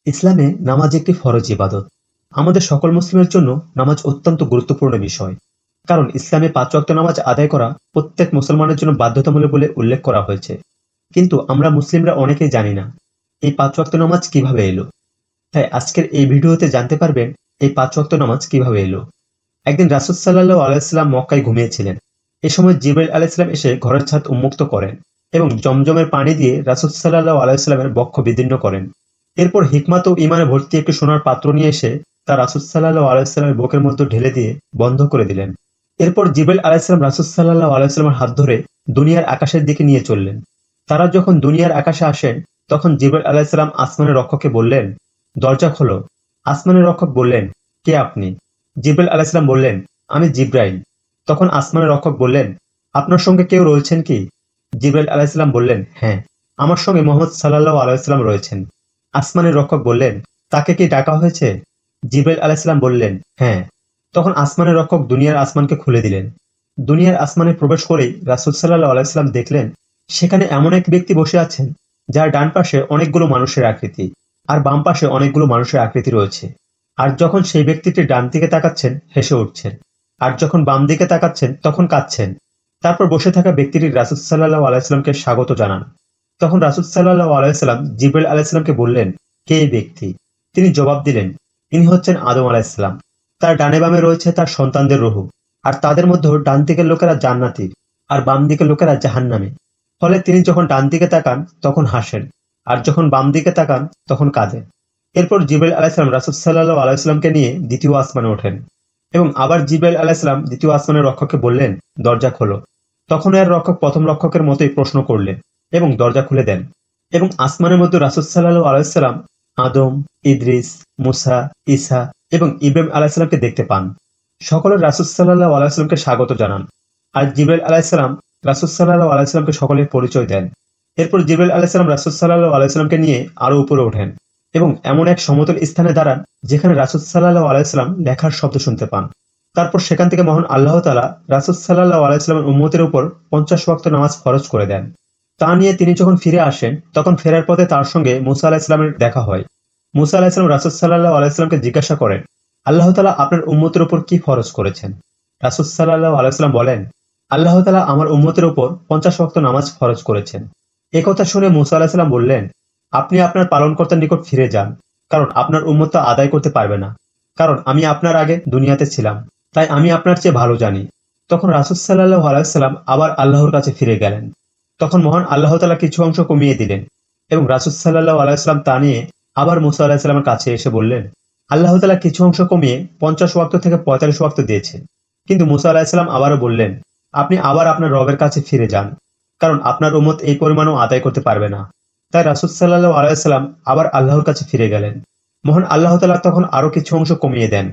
ইসলামে নামাজ একটি ফরজ ইবাদত। আমাদের সকল মুসলিমের জন্য নামাজ অত্যন্ত গুরুত্বপূর্ণ বিষয়। কারণ ইসলামে ৫ ওয়াক্ত নামাজ আদায় করা প্রত্যেক মুসলমানের জন্য বাধ্যতামূলক বলে উল্লেখ করা হয়েছে। কিন্তু আমরা মুসলিমরা অনেকেই জানি না এই ৫ ওয়াক্ত নামাজ কিভাবে এলো। তাই আজকের এই ভিডিওতে জানতে পারবেন এই ৫ ওয়াক্ত নামাজ কিভাবে এলো। একদিন রাসূল সাল্লাল্লাহু আলাইহি ওয়াসাল্লাম মক্কায় ঘুমিয়েছিলেন। এ সময় জিবরাইল আলাইহিস সালাম এসে ঘরের ছাদ উন্মুক্ত করেন এবং জমজমের পানি দিয়ে রাসূল সাল্লাল্লাহু আলাইহি ওয়াসাল্লামের বক্ষ বিদীর্ণ করেন। এরপর হিকমত ও ঈমানে ভর্তি একটি সোনার পাত্র নিয়ে এসে তা রাসূল সাল্লাল্লাহু আলাইহি ওয়াসাল্লামের বুকের মধ্যে ঢেলে দিয়ে বন্ধ করে দিলেন। এরপর জিবরাইল আলাইহিস সালাম রাসূল সাল্লাল্লাহু আলাইহি ওয়াসাল্লামের হাত ধরে দুনিয়ার আকাশের দিকে নিয়ে চললেন। তারা যখন দুনিয়ার আকাশে আসেন তখন জিবরাইল আলাইহিস সালাম আসমানের রক্ষককে বললেন, দরজা খোলো। আসমানের রক্ষক বললেন, কে আপনি? জিবরাইল আলাইহিস সালাম বললেন, আমি জিবরাইল। তখন আসমানের রক্ষক বললেন, আপনার সঙ্গে কেউ রয়েছেন কি? জিবরাইল আলাইহিস সালাম বললেন, হ্যাঁ, আমার সঙ্গে মুহাম্মদ সাল্লাল্লাহু আলাইহি ওয়াসাল্লাম রয়েছেন। আসমানের রক্ষক বললেন, তাকে কি ডাকা হয়েছে? জিবরাইল আলাইহিস সালাম বললেন, হ্যাঁ। তখন আসমানের রক্ষক দুনিয়ার আসমানকে খুলে দিলেন। দুনিয়ার আসমানে প্রবেশ করেই রাসূল সাল্লাল্লাহু আলাইহি ওয়াসাল্লাম দেখলেন সেখানে এমন এক ব্যক্তি বসে আছেন যার ডান পাশে অনেকগুলো মানুষের আকৃতি আর বাম পাশে অনেকগুলো মানুষের আকৃতি রয়েছে। আর যখন সেই ব্যক্তিটি ডান দিকে তাকাচ্ছেন হেসে উঠছেন, আর যখন বাম দিকে তাকাচ্ছেন তখন কাঁদছেন। তারপর বসে থাকা ব্যক্তিটি রাসূল সাল্লাল্লাহু আলাইহি ওয়াসাল্লামকে স্বাগত জানান। তখন রাসূল সাল্লাল্লাহু আলাইহি ওয়াসাল্লাম জিবরাইল আলাইহিস সালামকে বললেন, কে এই ব্যক্তি? তিনি জবাব দিলেন, ইনি হচ্ছেন আদম আলাইহিস সালাম। তার ডানে বামে রয়েছে তার সন্তানদের রূহ, আর তাদের মধ্যে ডান দিকের লোকেরা জান্নাতি আর বাম দিকের লোকেরা জাহান্নামী। ফলে তিনি যখন ডান দিকে তাকান তখন হাসেন, আর যখন বাম দিকে তাকান তখন কাঁদেন। এরপর জিবরাইল আলাইহিস সালাম রাসূল সাল্লাল্লাহু আলাইহি ওয়াসাল্লামকে নিয়ে দ্বিতীয় আসমানে ওঠেন এবং আবার জিবরাইল আলাইহিস সালাম দ্বিতীয় আসমানের রক্ষককে বললেন, দরজা খোলো। তখন এর রক্ষক প্রথম রক্ষকের মতোই প্রশ্ন করলেন এবং দরজা খুলে দেন এবং আসমানের মধ্যে রাসূল সাল্লাল্লাহু আলাইহি ওয়াসাল্লাম আদম, ইদ্রিস, মুসা, ঈসা এবং ইব্রাহিম আলাইহিস সালামকে দেখতে পান। সকলে রাসূল সাল্লাল্লাহু আলাইহি ওয়াসাল্লামকে স্বাগত জানান, আর জিবরাইল আলাইহিস সালাম রাসূল সাল্লাল্লাহু আলাইহি ওয়াসাল্লামকে সকলের পরিচয় দেন। এরপর জিবরাইল আলাইহিস সালাম রাসূল সাল্লাল্লাহু আলাইহি ওয়াসাল্লামকে নিয়ে আরো উপরে ওঠেন এবং এমন এক সমতল স্থানে দাঁড়ান যেখানে রাসূল সাল্লাল্লাহু আলাইহি ওয়াসাল্লাম লেখার শব্দ শুনতে পান। তারপর সেখান থেকে মহান আল্লাহ তাআলা রাসূল সাল্লাল্লাহু আলাইহি ওয়াসাল্লামের উম্মতের উপর ৫০ ওয়াক্ত নামাজ ফরজ করে দেন। তা নিয়ে তিনি যখন ফিরে আসেন তখন ফেরার পথে তার সঙ্গে মুসা আলাইহিস সালামের দেখা হয়। মুসা আলাইহিস সালাম রাসূল সাল্লাল্লাহু আলাইহি ওয়াসাল্লামকে জিজ্ঞাসা করেন, আল্লাহ তাআলা আপনার উম্মতের উপর কি ফরজ করেছেন? রাসূল সাল্লাল্লাহু আলাইহি ওয়াসাল্লাম বলেন, আল্লাহ তাআলা আমার উম্মতের উপর ৫০ ওয়াক্ত নামাজ ফরজ করেছেন। একথা শুনে মুসা আলাইহিস সালাম বললেন, আপনি আপনার পালনকর্তার নিকট ফিরে যান, কারণ আপনার উম্মত তা আদায় করতে পারবে না। কারণ আমি আপনার আগে দুনিয়াতে ছিলাম, তাই আমি আপনার চেয়ে ভালো জানি। তখন রাসূল সাল্লাল্লাহু আলাইহি ওয়াসাল্লাম আবার আল্লাহর কাছে ফিরে গেলেন। তখন মহান আল্লাহ তাআলা কিছু অংশ কমিয়ে দিলেন এবং রাসূল সাল্লাল্লাহু আলাইহি ওয়াসাল্লাম তা নিয়ে আবার মুসা আলাইহিস সালামের কাছে এসে বললেন, আল্লাহ তাআলা কিছু অংশ কমিয়ে ৫০ ওয়াক্ত থেকে ৪৫ ওয়াক্ত দিয়েছেন। কিন্তু মুসা আলাইহিস সালাম আবারও বললেন, আপনি আবার আপনার রবের কাছে ফিরে যান, কারণ আপনার উম্মত এই পরিমাণও আদায় করতে পারবে না। তাই রাসূল সাল্লাল্লাহু আলাইহি ওয়াসাল্লাম আবার আল্লাহর কাছে ফিরে গেলেন। মহান আল্লাহ তাআলা তখন আরো কিছু অংশ কমিয়ে দেন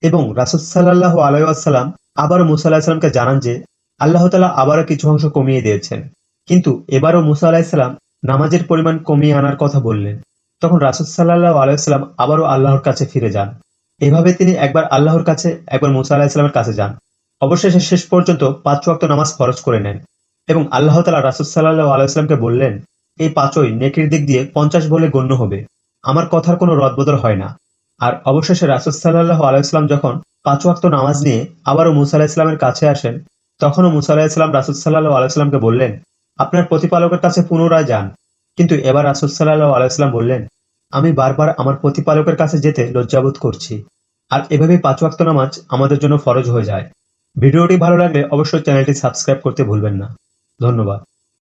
এবং রাসূল সাল্লাল্লাহু আলাইহি ওয়াসাল্লাম আবার মুসা আলাইহিস সালামকে জানান যে আল্লাহ তাআলা আবারও কিছু অংশ কমিয়ে দিয়েছেন। কিন্তু এবারও মুসা আলাইহিস সালাম নামাজের পরিমাণ কমিয়ে আনার কথা বললেন। তখন রাসূল সাল্লাল্লাহু আলাইহি ওয়াসাল্লাম আবারও আল্লাহর কাছে ফিরে যান। এভাবে তিনি একবার আল্লাহর কাছে একবার মুসা আলাইহিস সালামের কাছে যান। অবশেষে শেষ পর্যন্ত ৫ ওয়াক্ত নামাজ ফরজ করে নেন এবং আল্লাহ তাআলা রাসূল সাল্লাল্লাহু আলাইহি ওয়াসাল্লামকে বললেন, এই পাঁচই নেকির দিক দিয়ে ৫০ বলে গণ্য হবে। আমার কথার কোনো রদবদল হয় না। আর অবশেষে রাসূল সাল্লাল্লাহু আলাইহি ওয়াসাল্লাম যখন ৫ ওয়াক্ত নামাজ নিয়ে আবারও মুসা আলাইহিস সালামের কাছে আসেন তখনও মুসা আলাইহিস সালাম রাসূল সাল্লাল্লাহু আলাইহি ওয়াসাল্লামকে বললেন, আপনার প্রতিপালকের কাছে পুনরায় যান। কিন্তু এবার রাসূল সাল্লাল্লাহু আলাইহি ওয়াসাল্লাম বললেন, আমি বারবার আমার প্রতিপালকের কাছে যেতে লজ্জাবোধ করছি। আর এভাবেই ৫ ওয়াক্ত নামাজ আমাদের জন্য ফরজ হয়ে যায়। ভিডিওটি ভালো লাগলে অবশ্যই চ্যানেলটি সাবস্ক্রাইব করতে ভুলবেন না। ধন্যবাদ।